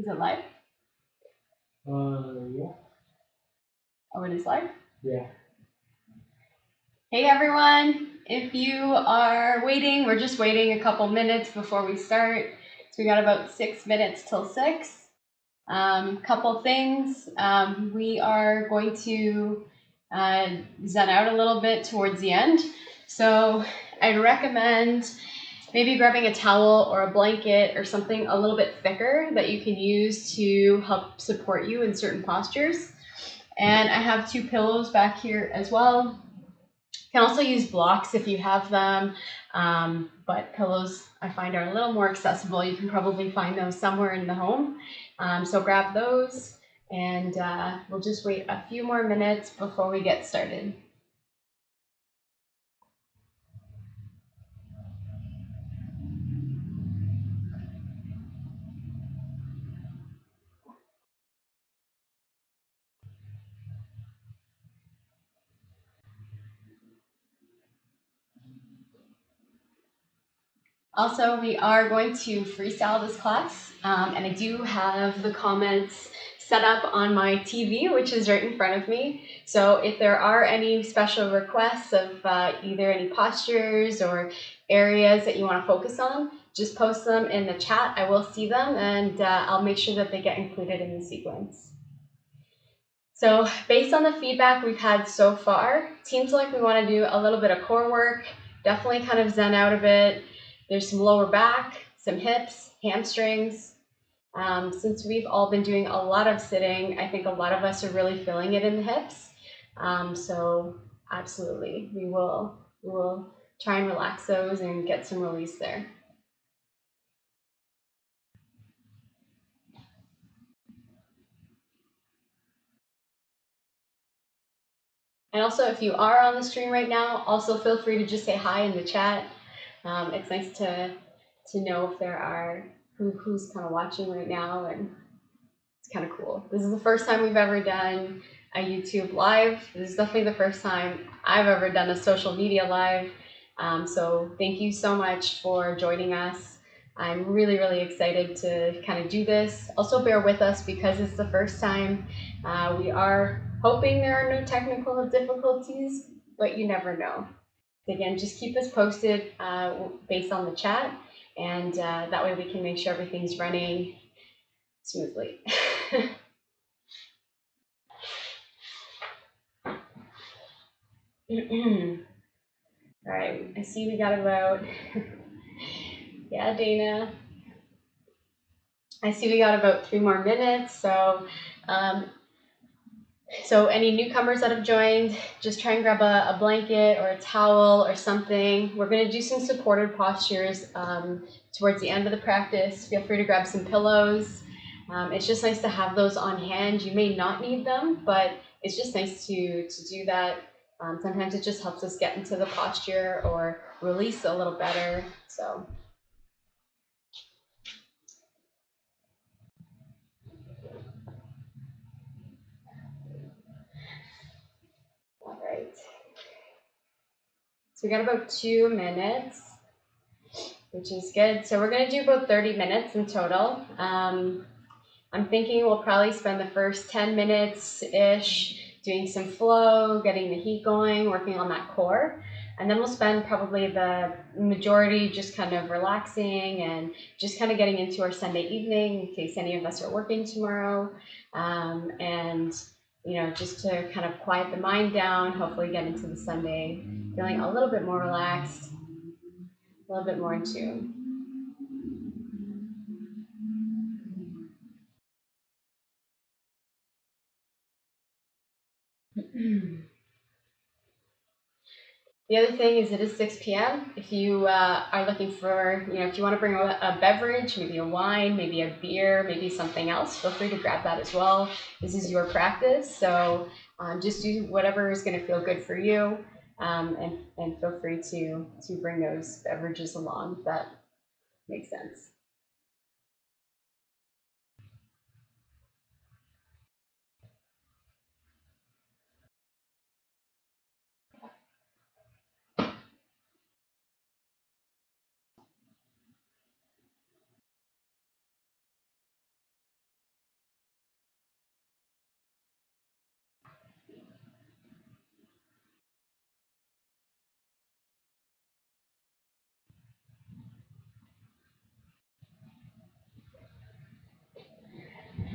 Is it live? Yeah. Oh, it is live? Yeah. Hey everyone, if you are waiting, we're just waiting a couple minutes before we start. So we got about 6 minutes till 6. Couple things. We are going to zen out a little bit towards the end. So I'd recommend maybe grabbing a towel or a blanket or something a little bit thicker that you can use to help support you in certain postures. And I have 2 pillows back here as well. You can also use blocks if you have them, but pillows I find are a little more accessible. You can probably find those somewhere in the home. So grab those, and we'll just wait a few more minutes before we get started. Also, we are going to freestyle this class, and I do have the comments set up on my TV, which is right in front of me. So if there are any special requests of either any postures or areas that you want to focus on, just post them in the chat. I will see them, and I'll make sure that they get included in the sequence. So based on the feedback we've had so far, it seems like we want to do a little bit of core work, definitely kind of zen out a bit. There's some lower back, some hips, hamstrings. Since we've all been doing a lot of sitting, I think a lot of us are really feeling it in the hips. So absolutely, we will try and relax those and get some release there. And also, if you are on the stream right now, also feel free to just say hi in the chat. It's nice to know if there are who's kind of watching right now, and it's kind of cool. This is the first time we've ever done a YouTube live. This is definitely the first time I've ever done a social media live. So thank you so much for joining us. I'm really, really excited to kind of do this. Also bear with us because it's the first time. We are hoping there are no technical difficulties, but you never know. Again, just keep us posted based on the chat, and that way we can make sure everything's running smoothly. All right, I see we got about, yeah, Dana. I see we got about 3 more minutes, so any newcomers that have joined, just try and grab a blanket or a towel or something. We're going to do some supported postures towards the end of the practice. Feel free to grab some pillows. It's just nice to have those on hand. You may not need them, but it's just nice to do that. Sometimes it just helps us get into the posture or release a little better. So. All right. So we got about 2 minutes, which is good. So we're going to do about 30 minutes in total. I'm thinking we'll probably spend the first 10 minutes-ish doing some flow, getting the heat going, working on that core. And then we'll spend probably the majority just kind of relaxing and just kind of getting into our Sunday evening in case any of us are working tomorrow. And, just to kind of quiet the mind down, hopefully get into the Sunday feeling a little bit more relaxed, a little bit more in tune. The other thing is it is 6 p.m. If you are looking for, if you want to bring a beverage, maybe a wine, maybe a beer, maybe something else, feel free to grab that as well. This is your practice, so just do whatever is going to feel good for you, and feel free to bring those beverages along if that makes sense.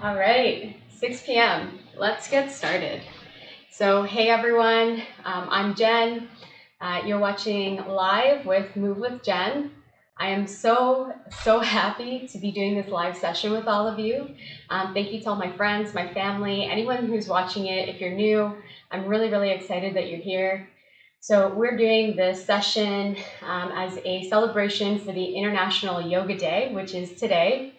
All right, 6 p.m. Let's get started. So, hey everyone, I'm Jen. You're watching live with Move with Jen. I am so happy to be doing this live session with all of you. Thank you to all my friends, my family, anyone who's watching it. If you're new, I'm really excited that you're here. So we're doing this session as a celebration for the International Yoga Day, which is today.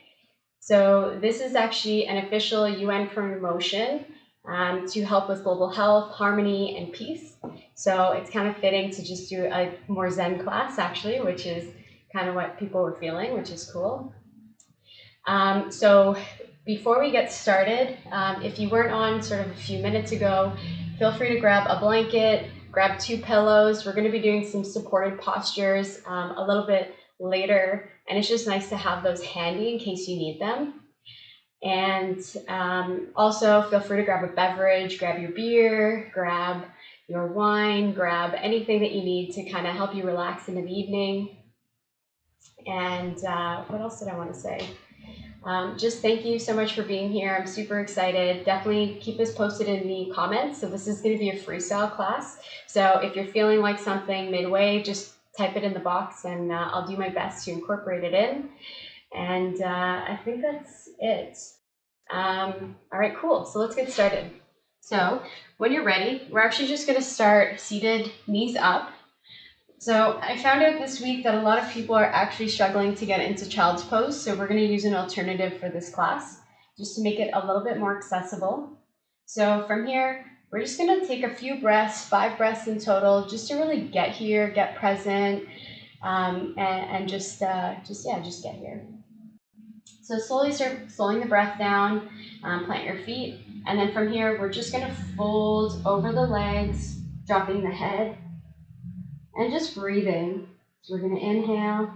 So this is actually an official UN promotion to help with global health, harmony, and peace. So it's kind of fitting to just do a more Zen class, actually, which is kind of what people were feeling, which is cool. So before we get started, if you weren't on sort of a few minutes ago, feel free to grab a blanket, grab 2 pillows. We're going to be doing some supported postures a little bit later, and it's just nice to have those handy in case you need them. And also feel free to grab a beverage, grab your beer, grab your wine, grab anything that you need to kind of help you relax into the evening. And what else did I want to say? Just thank you so much for being here. I'm super excited. Definitely keep us posted in the comments. So this is going to be a freestyle class. So if you're feeling like something midway, just type it in the box and I'll do my best to incorporate it in. And I think that's it. All right, cool. So let's get started. So when you're ready, we're actually just going to start seated, knees up. So I found out this week that a lot of people are actually struggling to get into child's pose, so we're going to use an alternative for this class, just to make it a little bit more accessible. So from here, we're just going to take a few breaths, 5 breaths in total, just to really get here, get present, and just get here. So slowly start slowing the breath down, plant your feet, and then from here, we're just going to fold over the legs, dropping the head, and just breathing. So we're going to inhale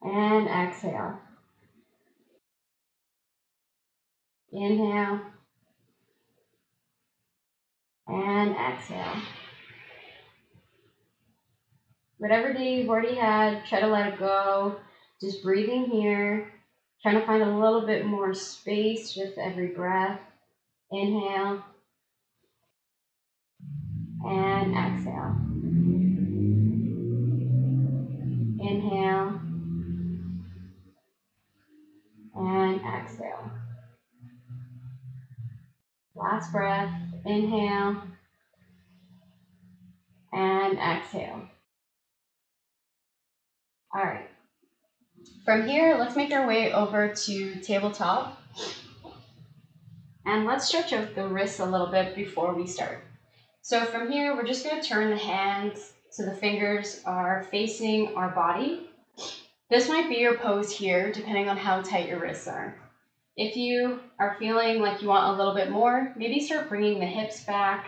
and exhale. Inhale and exhale. Whatever day you've already had, try to let it go. Just breathing here, trying to find a little bit more space with every breath. Inhale and exhale. Inhale and exhale. Last breath. Inhale and exhale. All right. From here, let's make our way over to tabletop. And let's stretch out the wrists a little bit before we start. So from here, we're just going to turn the hands so the fingers are facing our body. This might be your pose here, depending on how tight your wrists are. If you are feeling like you want a little bit more, maybe start bringing the hips back.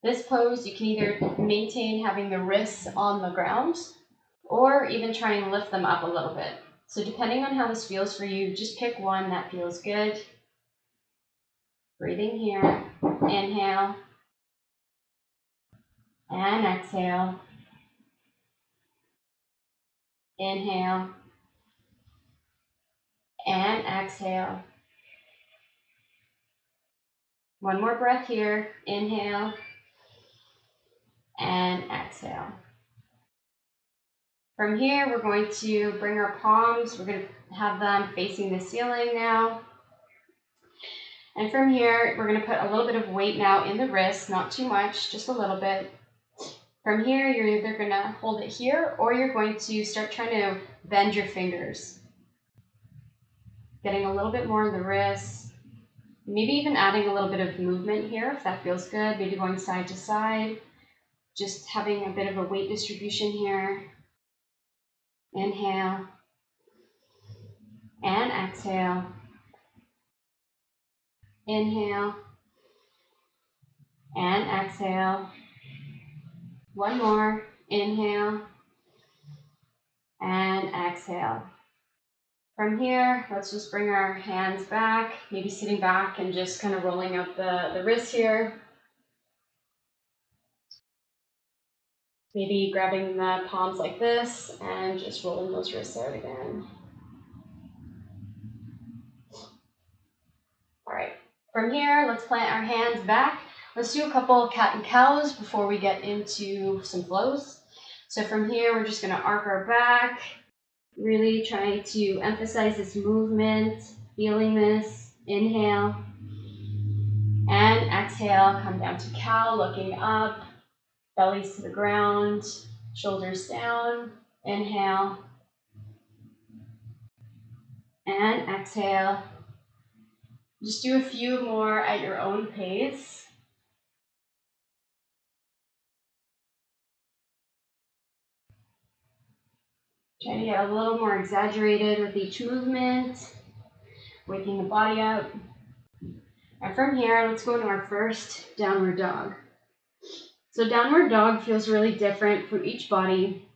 This pose, you can either maintain having the wrists on the ground or even try and lift them up a little bit. So depending on how this feels for you, just pick one that feels good. Breathing here, inhale and exhale. Inhale and exhale. One more breath here. Inhale and exhale. From here, we're going to bring our palms. We're going to have them facing the ceiling now. And from here, we're going to put a little bit of weight now in the wrist, not too much, just a little bit. From here, you're either going to hold it here or you're going to start trying to bend your fingers. Getting a little bit more in the wrist. Maybe even adding a little bit of movement here if that feels good. Maybe going side to side. Just having a bit of a weight distribution here. Inhale and exhale. Inhale and exhale. One more. Inhale and exhale. From here, let's just bring our hands back, maybe sitting back and just kind of rolling up the wrists here. Maybe grabbing the palms like this and just rolling those wrists out again. From here, let's plant our hands back. Let's do a couple of cat and cows before we get into some flows. So from here, we're just gonna arc our back, really try to emphasize this movement, feeling this. Inhale and exhale, come down to cow, looking up, bellies to the ground, shoulders down. Inhale and exhale. Just do a few more at your own pace. Try to get a little more exaggerated with each movement, waking the body up. And from here, let's go into our first downward dog. So downward dog feels really different for each body.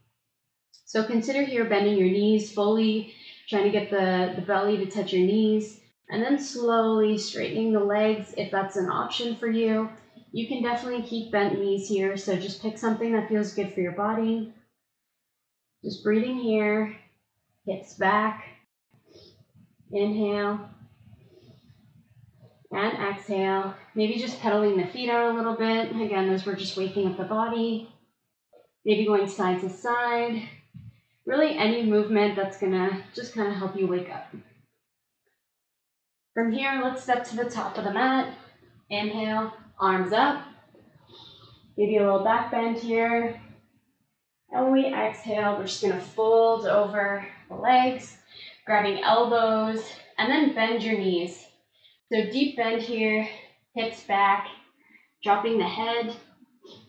So consider here bending your knees fully, trying to get the belly to touch your knees, and then slowly straightening the legs if that's an option for you. You can definitely keep bent knees here, so just pick something that feels good for your body. Just breathing here, hips back, inhale, and exhale. Maybe just pedaling the feet out a little bit, again, as we're just waking up the body. Maybe going side to side. Really any movement that's gonna just kind of help you wake up. From here, let's step to the top of the mat. Inhale, arms up. Maybe a little back bend here. And when we exhale, we're just gonna fold over the legs, grabbing elbows, and then bend your knees. So deep bend here, hips back, dropping the head,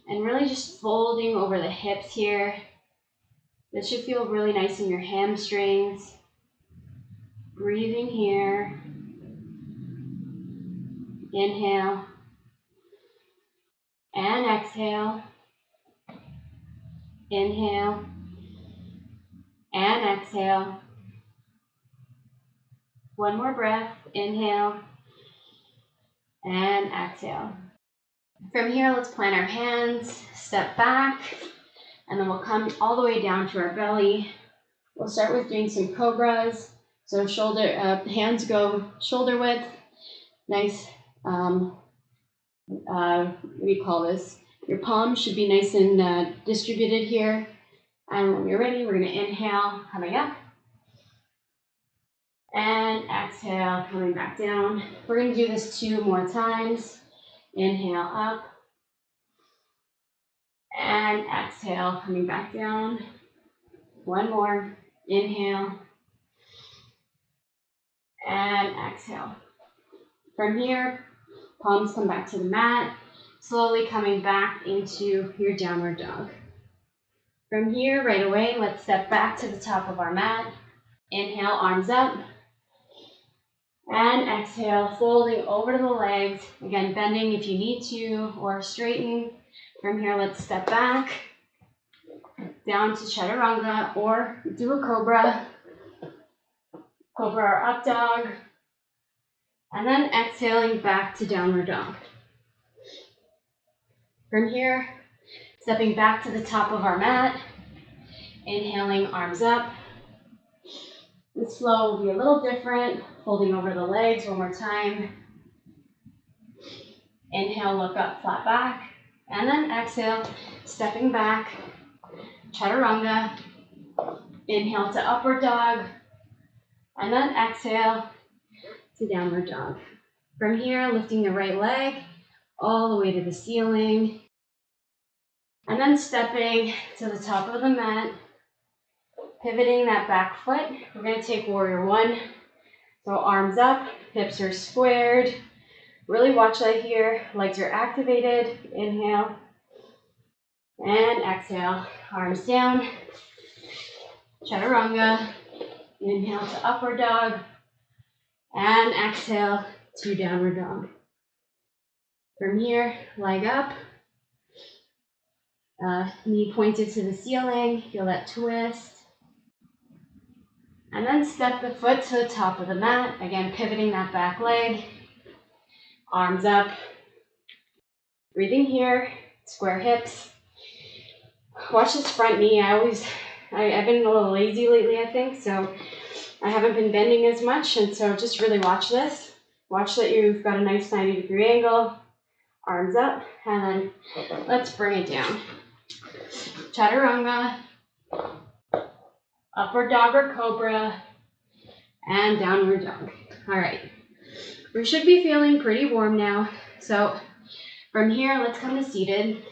and really just folding over the hips here. This should feel really nice in your hamstrings. Breathing here. Inhale and exhale. Inhale and exhale. One more breath. Inhale and exhale. From here, let's plant our hands, step back, and then we'll come all the way down to our belly. We'll start with doing some cobras. So hands go shoulder width. Nice, what do you call this? Your palms should be nice and distributed here. And when you're ready, we're gonna inhale, coming up. And exhale, coming back down. We're gonna do this 2 more times. Inhale up. And exhale, coming back down. 1 more. Inhale. And exhale. From here, palms come back to the mat, slowly coming back into your downward dog. From here, right away, let's step back to the top of our mat. Inhale, arms up. And exhale, folding over to the legs. Again, bending if you need to, or straighten. From here, let's step back, down to chaturanga, or do a cobra. Cobra or up dog. And then exhaling back to downward dog. From here, stepping back to the top of our mat. Inhaling, arms up. This flow will be a little different. Folding over the legs 1 more time. Inhale, look up, flat back. And then exhale, stepping back, chaturanga. Inhale to upward dog. And then exhale to downward dog. From here, lifting the right leg all the way to the ceiling. And then stepping to the top of the mat, pivoting that back foot. We're going to take warrior 1. So arms up, hips are squared. Really watch that here. Legs are activated. Inhale. And exhale. Arms down. Chaturanga. Inhale to upward dog. And exhale to downward dog. From here, leg up. Knee pointed to the ceiling. Feel that twist. And then step the foot to the top of the mat. Again, pivoting that back leg. Arms up. Breathing here. Square hips. Watch this front knee. I've been a little lazy lately, I think, so I haven't been bending as much, and so just really watch this. Watch that you've got a nice 90-degree angle. Arms up, and then let's bring it down. Chaturanga, upward dog or cobra, and downward dog. All right, we should be feeling pretty warm now. So from here, let's come to seated.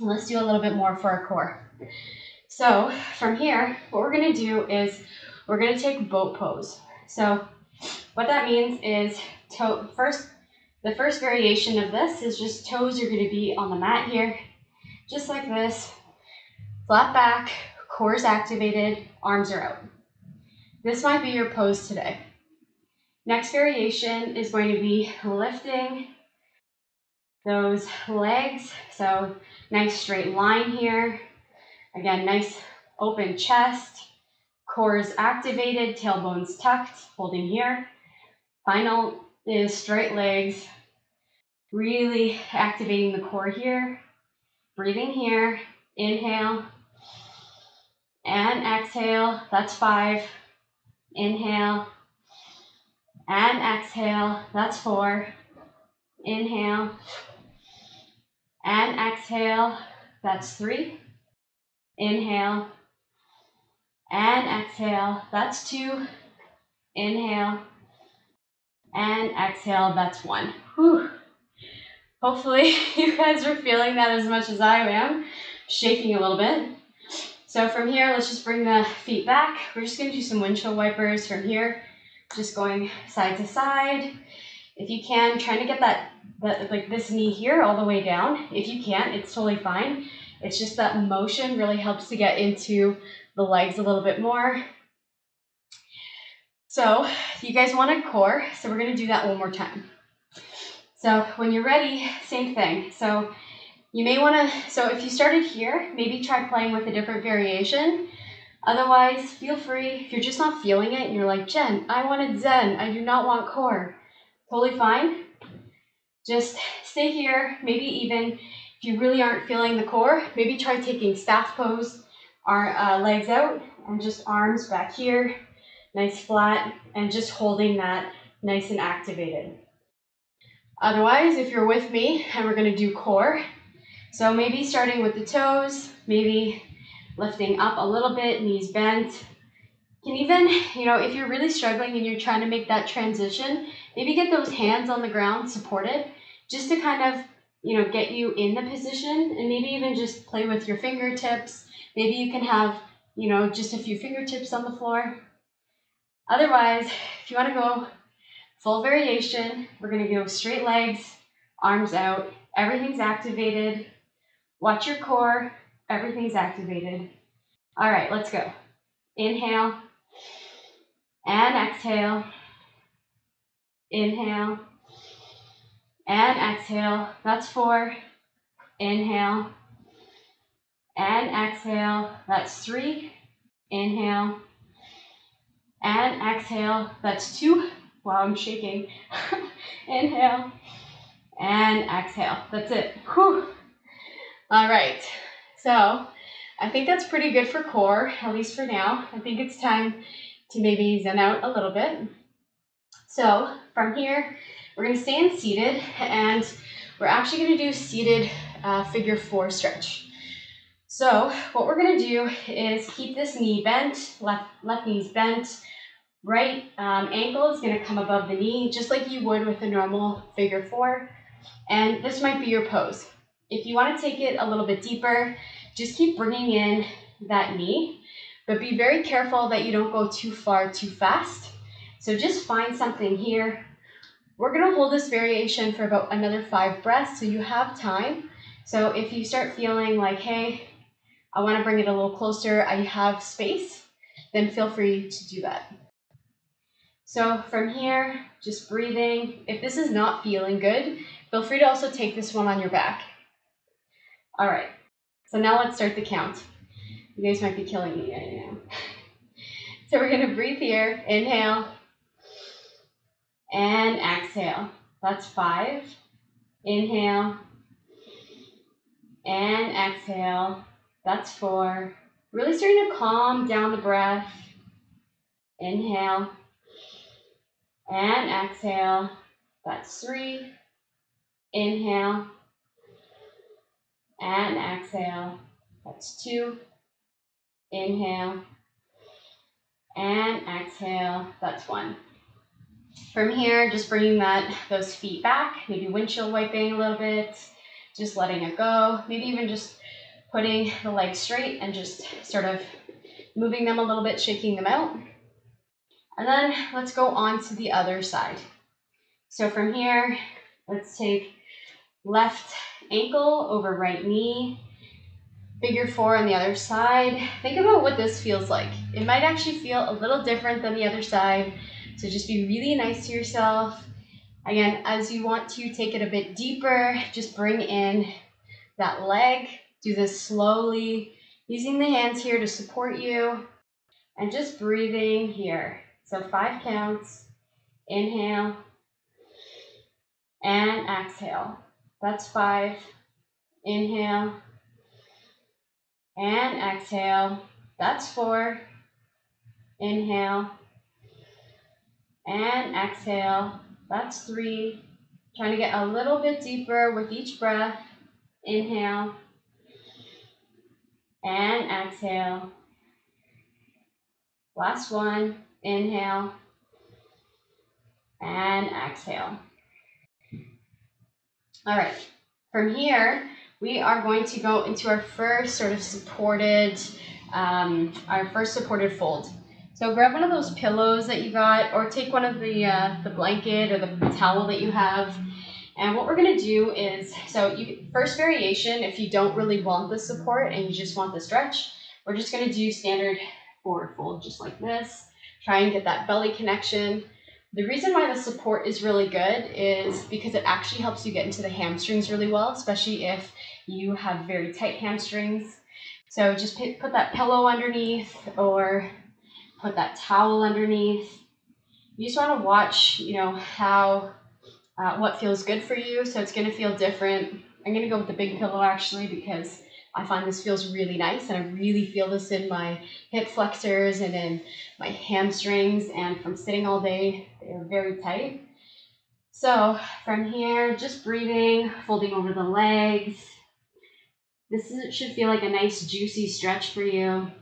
Let's do a little bit more for our core. So from here, what we're gonna do is we're gonna take boat pose. So what that means is the first variation of this is just toes are gonna be on the mat here, just like this, flat back, core is activated, arms are out. This might be your pose today. Next variation is going to be lifting those legs. So nice straight line here. Again, nice open chest. Core is activated, tailbones tucked, holding here. Final is straight legs. Really activating the core here. Breathing here. Inhale. And exhale. That's 5. Inhale. And exhale. That's 4. Inhale. And exhale. That's 3. Inhale. And exhale. That's 2. Inhale. And exhale. That's 1. Whew. Hopefully you guys are feeling that as much as I am. Shaking a little bit. So from here, let's just bring the feet back. We're just going to do some windshield wipers from here. Just going side to side. If you can, trying to get that like this knee here all the way down. If you can't, it's totally fine. It's just that motion really helps to get into the legs a little bit more. So you guys wanted core, so we're going to do that one more time. So when you're ready, same thing. So you may want to, so if you started here, maybe try playing with a different variation. Otherwise, feel free, if you're just not feeling it and you're like, Jen, I wanted Zen, I do not want core. Totally fine. Just stay here. Maybe even if you really aren't feeling the core, maybe try taking staff pose, our legs out and just arms back here, nice flat, and just holding that nice and activated. Otherwise, if you're with me and we're going to do core, so maybe starting with the toes, maybe lifting up a little bit, knees bent. You can even, if you're really struggling and you're trying to make that transition, maybe get those hands on the ground supported just to kind of, get you in the position, and maybe even just play with your fingertips. Maybe you can have, just a few fingertips on the floor. Otherwise, if you want to go full variation, we're going to go straight legs, arms out, everything's activated. Watch your core, everything's activated. All right, let's go. Inhale and exhale. Inhale and exhale. That's 4. Inhale and exhale. That's 3. Inhale and exhale. That's 2. Wow, I'm shaking. Inhale and exhale. That's it. Whew. All right. So I think that's pretty good for core, at least for now. I think it's time to maybe zen out a little bit. So from here, we're going to stay in seated, and we're actually going to do seated figure 4 stretch. So what we're going to do is keep this knee bent, left knee's bent, right ankle is going to come above the knee, just like you would with a normal figure 4. And this might be your pose. If you want to take it a little bit deeper, just keep bringing in that knee, but be very careful that you don't go too far too fast. So just find something here. We're going to hold this variation for about another 5 breaths, so you have time. So if you start feeling like, hey, I want to bring it a little closer, I have space, then feel free to do that. So from here, just breathing. If this is not feeling good, feel free to also take this one on your back. All right, so now let's start the count. You guys might be killing me right now. So we're going to breathe here. Inhale and exhale. That's 5. Inhale and exhale. That's 4. Really starting to calm down the breath. Inhale and exhale. That's 3. Inhale and exhale. That's 2. Inhale and exhale. That's 1. From here, just bringing those feet back, maybe windshield wiping a little bit, just letting it go, maybe even just putting the legs straight and just sort of moving them a little bit, shaking them out. And then let's go on to the other side. So from here, let's take left ankle over right knee, figure 4 on the other side. Think about what this feels like. It might actually feel a little different than the other side, so just be really nice to yourself. Again, as you want to take it a bit deeper, just bring in that leg. Do this slowly, using the hands here to support you, and just breathing here. So 5 counts. Inhale and exhale. That's 5. Inhale and exhale. That's 4. Inhale and exhale. That's 3. Trying to get a little bit deeper with each breath. Inhale and exhale. Last one. Inhale and exhale. All right. From here, we are going to go into our first sort of supported fold. So grab one of those pillows that you got, or take one of the blanket or the towel that you have. And what we're going to do is, first variation, if you don't really want the support and you just want the stretch, we're just going to do standard forward fold, just like this. Try and get that belly connection. The reason why the support is really good is because it actually helps you get into the hamstrings really well, especially if you have very tight hamstrings. So just put that pillow underneath or put that towel underneath. You just want to watch, how what feels good for you. So it's going to feel different. I'm going to go with the big pillow actually, because I find this feels really nice, and I really feel this in my hip flexors and in my hamstrings, and from sitting all day, they're very tight. So from here, just breathing, folding over the legs. Should feel like a nice juicy stretch for you.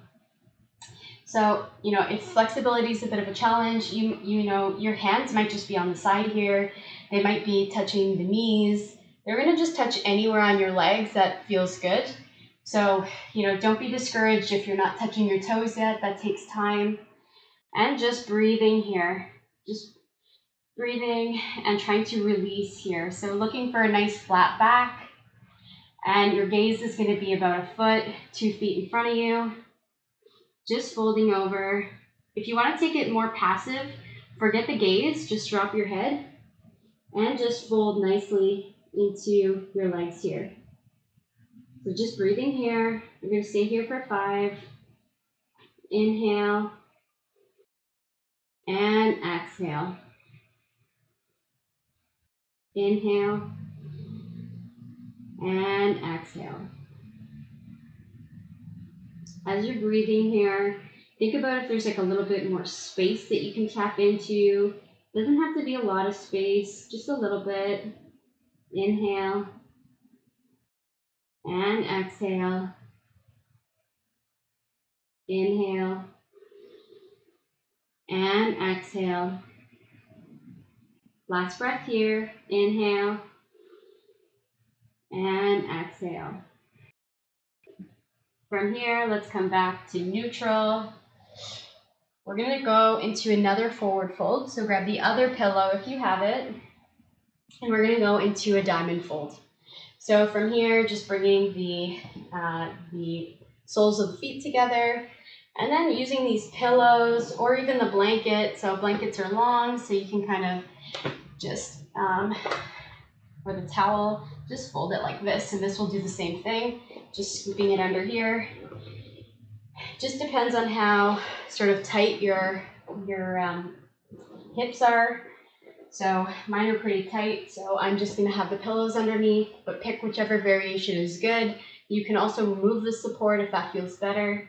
So, if flexibility is a bit of a challenge, your hands might just be on the side here. They might be touching the knees. They're going to just touch anywhere on your legs that feels good. So, don't be discouraged if you're not touching your toes yet. That takes time. And just breathing here. Just breathing and trying to release here. So looking for a nice flat back. And your gaze is going to be about a foot, 2 feet in front of you. Just folding over. If you want to take it more passive, forget the gaze. Just drop your head and just fold nicely into your legs here. So just breathing here. We're going to stay here for 5. Inhale and exhale. Inhale and exhale. As you're breathing here, think about if there's like a little bit more space that you can tap into. Doesn't have to be a lot of space, just a little bit. Inhale and exhale. Inhale and exhale. Last breath here. Inhale and exhale. From here, let's come back to neutral. We're going to go into another forward fold. So grab the other pillow if you have it. And we're going to go into a diamond fold. So from here, just bringing the soles of the feet together. And then using these pillows or even the blanket. So blankets are long, so you can kind of just, or the towel, just fold it like this. And this will do the same thing. Just scooping it under here. Just depends on how sort of tight your hips are. So mine are pretty tight, so I'm just going to have the pillows underneath, but pick whichever variation is good. You can also remove the support if that feels better.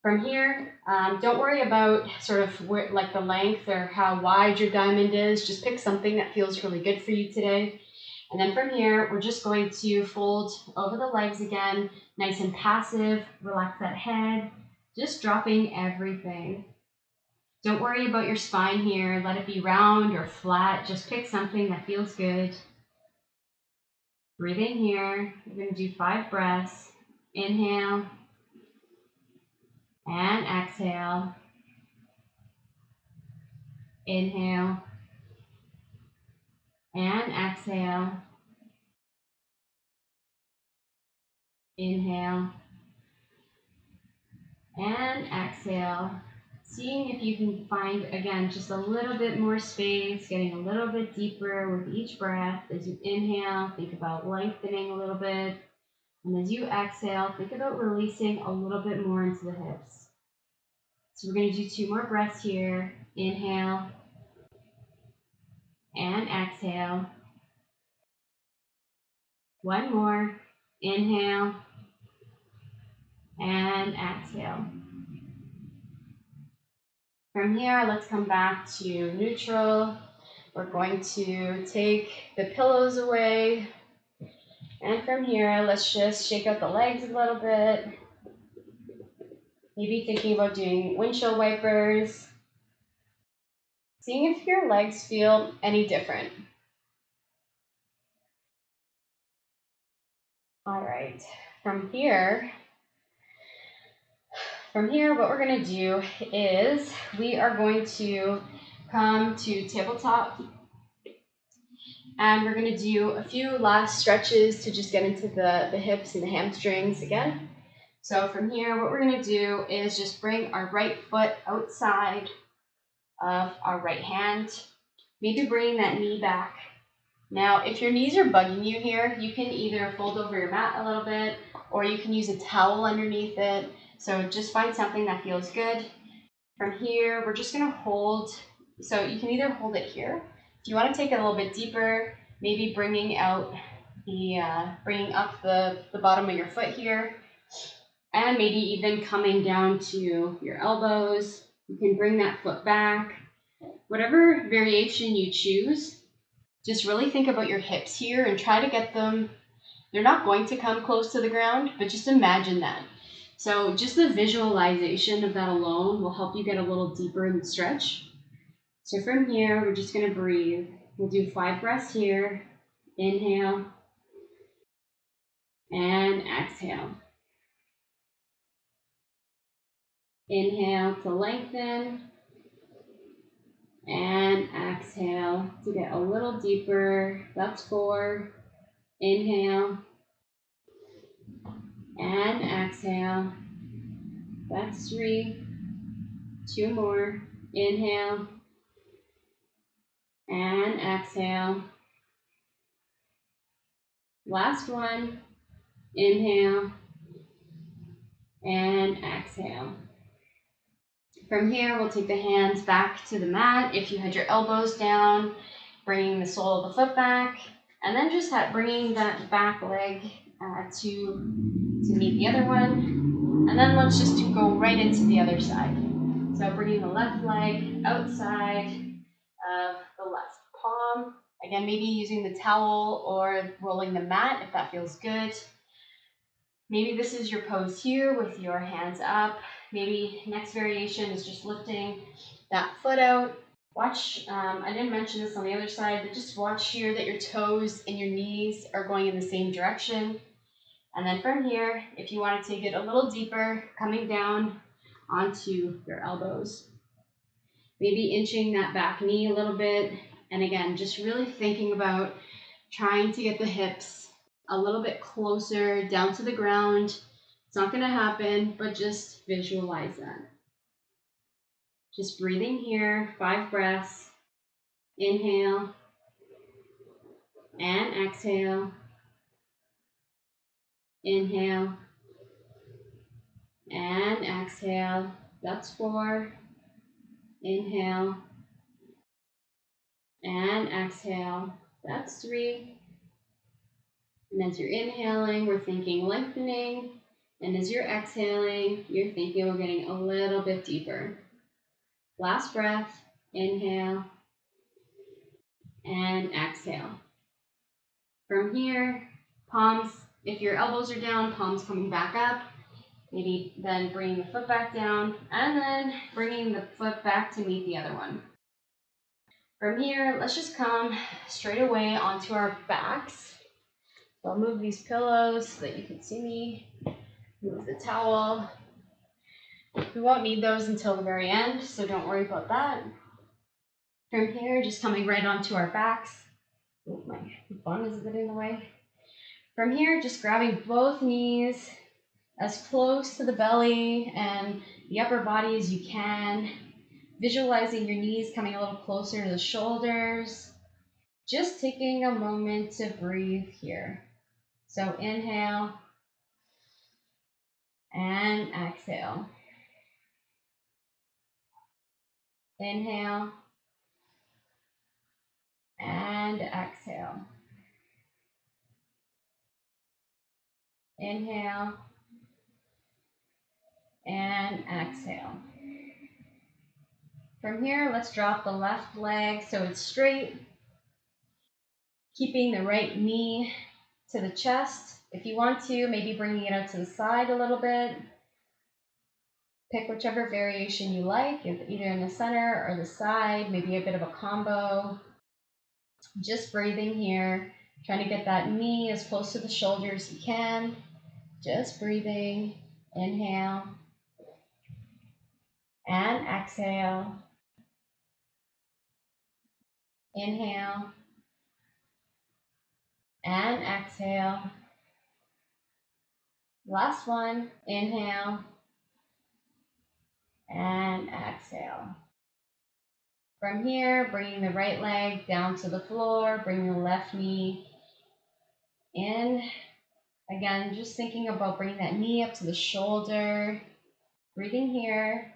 From here, don't worry about sort of like the length or how wide your diamond is. Just pick something that feels really good for you today. And then from here, we're just going to fold over the legs again, nice and passive. Relax that head, just dropping everything. Don't worry about your spine here. Let it be round or flat. Just pick something that feels good. Breathing here. We're going to do 5 breaths. Inhale and exhale. Inhale and exhale. Inhale and exhale. Seeing if you can find, again, just a little bit more space, getting a little bit deeper with each breath. As you inhale, think about lengthening a little bit. And as you exhale, think about releasing a little bit more into the hips. So we're going to do 2 more breaths here. Inhale and exhale. 1 more. Inhale and exhale. From here, let's come back to neutral. We're going to take the pillows away. And from here, let's just shake out the legs a little bit. Maybe thinking about doing windshield wipers. Seeing if your legs feel any different. All right, from here, what we're going to do is we are going to come to tabletop, and we're going to do a few last stretches to just get into the hips and the hamstrings again. So from here, what we're going to do is just bring our right foot outside of our right hand, maybe bringing that knee back. Now, if your knees are bugging you here, you can either fold over your mat a little bit, or you can use a towel underneath it. So just find something that feels good. From here, we're just going to hold. So you can either hold it here. If you want to take it a little bit deeper, maybe bringing up the bottom of your foot here, and maybe even coming down to your elbows. You can bring that foot back. Whatever variation you choose, just really think about your hips here and try to get them. They're not going to come close to the ground, but just imagine that. So just the visualization of that alone will help you get a little deeper in the stretch. So from here, we're just going to breathe. We'll do 5 breaths here. Inhale and exhale. Inhale to lengthen and exhale to get a little deeper. That's 4. Inhale and exhale. That's 3. 2 more. Inhale and exhale. Last one. Inhale and exhale. From here, we'll take the hands back to the mat. If you had your elbows down, bringing the sole of the foot back, and then just bringing that back leg to meet the other one. And then let's just go right into the other side. So bringing the left leg outside of the left palm. Again, maybe using the towel or rolling the mat if that feels good. Maybe this is your pose here with your hands up. Maybe next variation is just lifting that foot out. Watch, I didn't mention this on the other side, but just watch here that your toes and your knees are going in the same direction. And then from here, if you want to take it a little deeper, coming down onto your elbows. Maybe inching that back knee a little bit. And again, just really thinking about trying to get the hips a little bit closer down to the ground. It's not going to happen, but just visualize that. Just breathing here, 5 breaths. Inhale and exhale. Inhale and exhale. That's 4. Inhale and exhale. That's 3. And as you're inhaling, we're thinking lengthening. And as you're exhaling, you're thinking about getting a little bit deeper. Last breath, inhale and exhale. From here, palms, if your elbows are down, palms coming back up. Maybe then bringing the foot back down and then bringing the foot back to meet the other one. From here, let's just come straight away onto our backs. So I'll move these pillows so that you can see me. Move the towel. We won't need those until the very end, so don't worry about that. From here, just coming right onto our backs. Oh, my bun is a bit in the way. From here, just grabbing both knees as close to the belly and the upper body as you can. Visualizing your knees coming a little closer to the shoulders. Just taking a moment to breathe here. So inhale and exhale. Inhale and exhale. Inhale and exhale. From here, let's drop the left leg so it's straight, keeping the right knee to the chest. If you want to, maybe bringing it out to the side a little bit. Pick whichever variation you like, either in the center or the side, maybe a bit of a combo. Just breathing here, trying to get that knee as close to the shoulder as you can. Just breathing. Inhale and exhale. Inhale and exhale. Last one. Inhale and exhale. From here, bringing the right leg down to the floor, bringing the left knee in. Again, just thinking about bringing that knee up to the shoulder. Breathing here.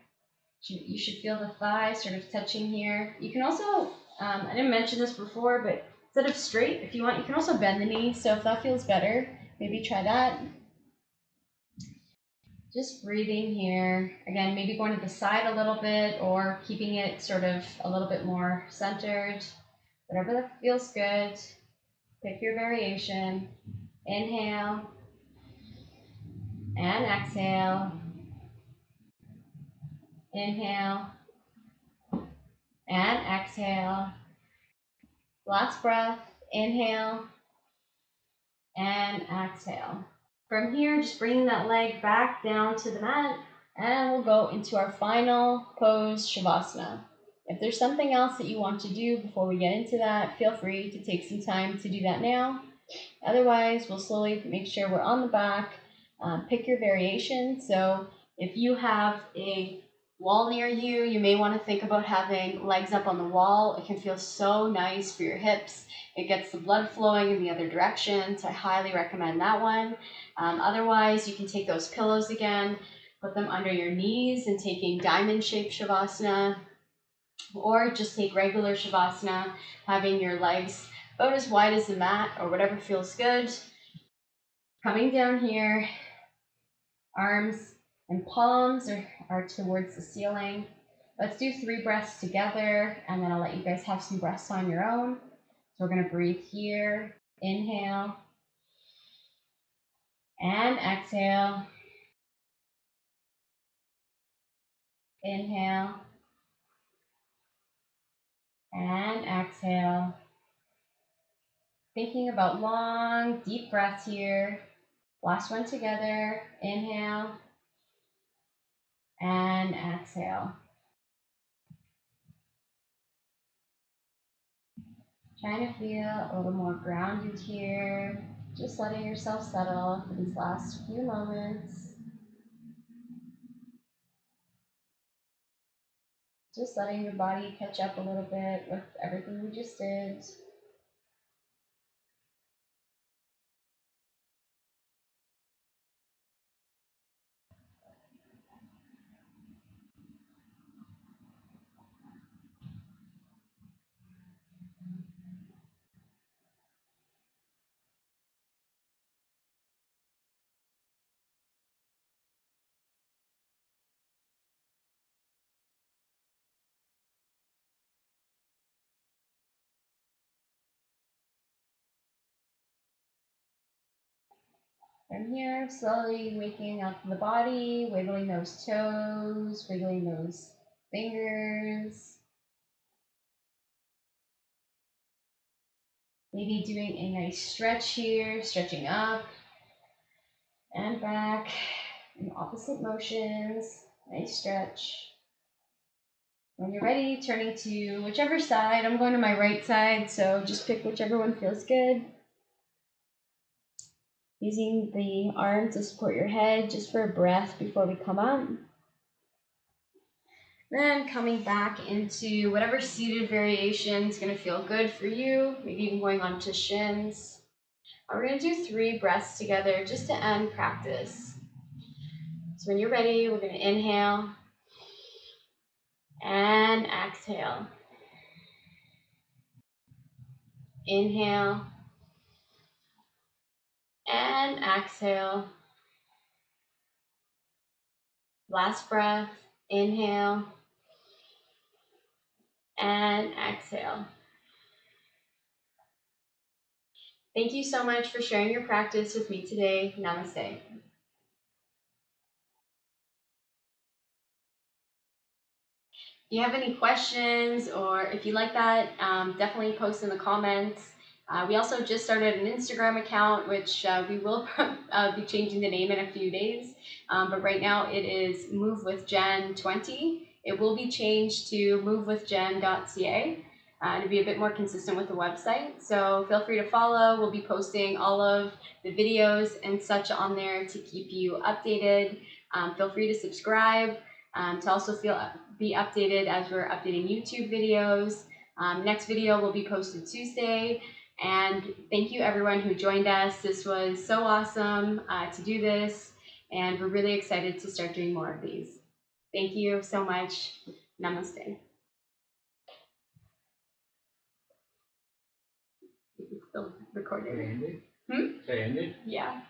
You should feel the thigh sort of touching here. You can also, I didn't mention this before, but instead of straight, if you want, you can also bend the knee. So if that feels better, maybe try that. Just breathing here. Again, maybe going to the side a little bit or keeping it sort of a little bit more centered. Whatever that feels good. Pick your variation. Inhale and exhale. Inhale and exhale. Last breath. Inhale and exhale. From here, just bringing that leg back down to the mat, and we'll go into our final pose, Shavasana. If there's something else that you want to do before we get into that, feel free to take some time to do that now. Otherwise, we'll slowly make sure we're on the back. Pick your variation. So if you have a wall near you, you may want to think about having legs up on the wall. It can feel so nice for your hips. It gets the blood flowing in the other direction, so I highly recommend that one. Otherwise, you can take those pillows again, put them under your knees and taking diamond-shaped Shavasana, or just take regular Shavasana, having your legs about as wide as the mat or whatever feels good. Coming down here, arms and palms are towards the ceiling. Let's do 3 breaths together, and then I'll let you guys have some breaths on your own. So we're going to breathe here. Inhale and exhale. Inhale and exhale. Thinking about long, deep breaths here. Last one together. Inhale and exhale. Trying to feel a little more grounded here. Just letting yourself settle for these last few moments. Just letting your body catch up a little bit with everything we just did. From here, slowly waking up the body, wiggling those toes, wiggling those fingers. Maybe doing a nice stretch here, stretching up and back in opposite motions. Nice stretch. When you're ready, turning to whichever side. I'm going to my right side, so just pick whichever one feels good. Using the arm to support your head just for a breath before we come up. Then coming back into whatever seated variation is going to feel good for you. Maybe even going on to shins. We're going to do 3 breaths together just to end practice. So when you're ready, we're going to inhale and exhale. Inhale and exhale. Last breath. Inhale and exhale. Thank you so much for sharing your practice with me today. Namaste. If you have any questions or if you like that, definitely post in the comments. We also just started an Instagram account, which we will be changing the name in a few days. But right now it is movewithjen20. It will be changed to movewithjen.ca to be a bit more consistent with the website. So feel free to follow. We'll be posting all of the videos and such on there to keep you updated. Feel free to subscribe to also be updated as we're updating YouTube videos. Next video will be posted Tuesday. And thank you everyone who joined us. This was so awesome to do this. And we're really excited to start doing more of these. Thank you so much. Namaste. It's still recording. Say ended? Yeah.